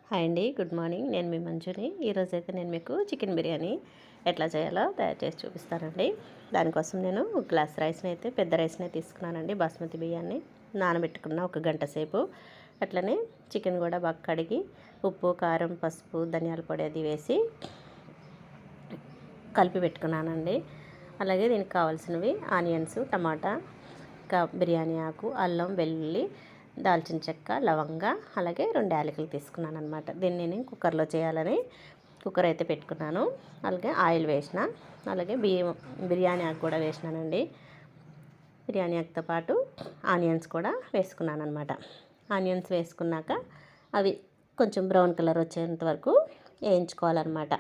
Hi అండి, good morning. నేను మీ మంజుని. ఈరోజైతే నేను మీకు చికెన్ బిర్యానీ ఎట్లా చేయాలో తయారు చేసి చూపిస్తానండి. దానికోసం నేను ఒక గ్లాస్ రైస్ని అయితే పెద్ద రైస్ని తీసుకున్నానండి. బాస్మతి బియ్యాన్ని నానబెట్టుకున్న ఒక గంట సేపు. అట్లనే చికెన్ కూడా బాగా కడిగి ఉప్పు, కారం, పసుపు, ధనియాల పొడి అది వేసి కలిపి పెట్టుకున్నానండి. అలాగే దీనికి కావాల్సినవి ఆనియన్స్, టమాటా, బిర్యానీ ఆకు, అల్లం, వెల్లుల్లి, దాల్చిన చెక్క, లవంగా, అలాగే 2 యాలకులు తీసుకున్నాను అనమాట. దీన్ని నేను కుక్కర్లో చేయాలని కుక్కర్ అయితే పెట్టుకున్నాను. అలాగే ఆయిల్ వేసిన, అలాగే బిర్యానీ ఆకు కూడా వేసినానండి. బిర్యానీ ఆకుతో పాటు ఆనియన్స్ కూడా వేసుకున్నాను అనమాట. ఆనియన్స్ వేసుకున్నాక అవి కొంచెం బ్రౌన్ కలర్ వచ్చేంత వరకు వేయించుకోవాలన్నమాట.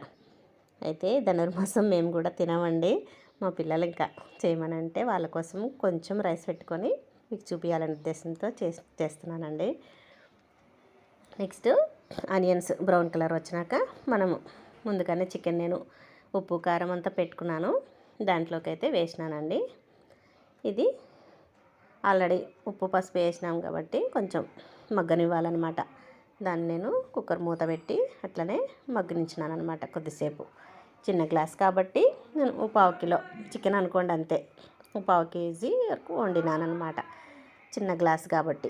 అయితే ధనుర్మాసం మేము కూడా తినమండి. మా పిల్లలు ఇంకా చేయమనంటే వాళ్ళ కోసం కొంచెం రైస్ పెట్టుకొని మీకు చూపించాలనే ఉద్దేశంతో చేస్తున్నానండి. నెక్స్ట్ ఆనియన్స్ బ్రౌన్ కలర్ వచ్చినాక మనము ముందుగానే చికెన్ నేను ఉప్పు, కారం అంతా పెట్టుకున్నాను. దాంట్లోకి అయితే వేసినానండి. ఇది ఆల్రెడీ ఉప్పు, పసుపు వేసినాం కాబట్టి కొంచెం మగ్గనివ్వాలన్నమాట. దాన్ని నేను కుక్కర్ మూత పెట్టి అట్లనే మగ్గనించినాను అనమాట కొద్దిసేపు. చిన్న గ్లాస్ కాబట్టి నేను 1/4 కిలో చికెన్ అనుకోండి, అంతే. 1/4 కేజీ వరకు వండినాను అనమాట, చిన్న గ్లాస్ కాబట్టి.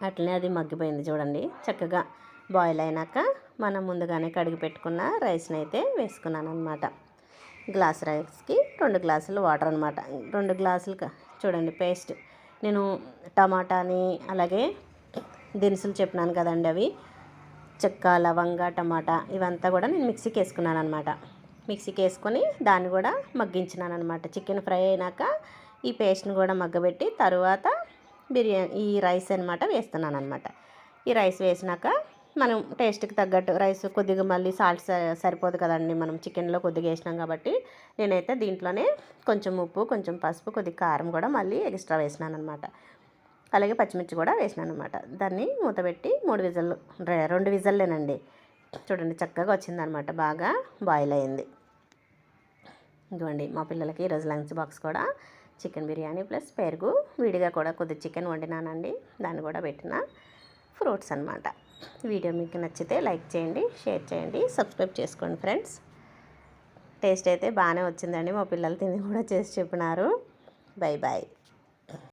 అట్లనే అది మగ్గిపోయింది చూడండి. చక్కగా బాయిల్ అయినాక మనం ముందుగానే కడిగి పెట్టుకున్న రైస్ని అయితే వేసుకున్నాను అనమాట. గ్లాస్ రైస్కి 2 గ్లాసులు వాటర్ అనమాట. 2 గ్లాసులు చూడండి పేస్ట్. నేను టమాటాని అలాగే దినుసులు చెప్పినాను కదండి, అవి చెక్క, లవంగా, టమాటా ఇవంతా కూడా నేను మిక్సీకి వేసుకున్నాను అనమాట. మిక్సీకి వేసుకొని దాన్ని కూడా మగ్గించినాను అనమాట. చికెన్ ఫ్రై అయినాక ఈ పేస్ట్ని కూడా మగ్గబెట్టి తర్వాత ఈ రైస్ అనమాట వేస్తున్నాను అనమాట. ఈ రైస్ వేసినాక మనం టేస్ట్కి తగ్గట్టు రైస్ కొద్దిగా మళ్ళీ సాల్ట్ సరిపోదు కదండి, మనం చికెన్లో కొద్దిగా వేసినాం కాబట్టి నేనైతే దీంట్లోనే కొంచెం ఉప్పు, కొంచెం పసుపు, కొద్దిగా కారం కూడా మళ్ళీ ఎక్స్ట్రా వేసినాను అనమాట. అలాగే పచ్చిమిర్చి కూడా వేసినాను అనమాట. దాన్ని మూతపెట్టి 2 విజల్లేనండి. చూడండి చక్కగా వచ్చిందనమాట, బాగా బాయిల్ అయింది. ఇదిగోండి మా పిల్లలకి ఈరోజు లంచ్ బాక్స్ కూడా చికెన్ బిర్యానీ ప్లస్ పెరుగు, విడిగా కూడా కొద్దిగా చికెన్ వండినానండి, దాన్ని కూడా పెట్టిన ఫ్రూట్స్ అనమాట. వీడియో మీకు నచ్చితే లైక్ చేయండి, షేర్ చేయండి, సబ్స్క్రైబ్ చేసుకోండి ఫ్రెండ్స్. టేస్ట్ అయితే బాగానే వచ్చిందండి, మా పిల్లలు తిని కూడా చేసి చెప్పినారు. Bye bye.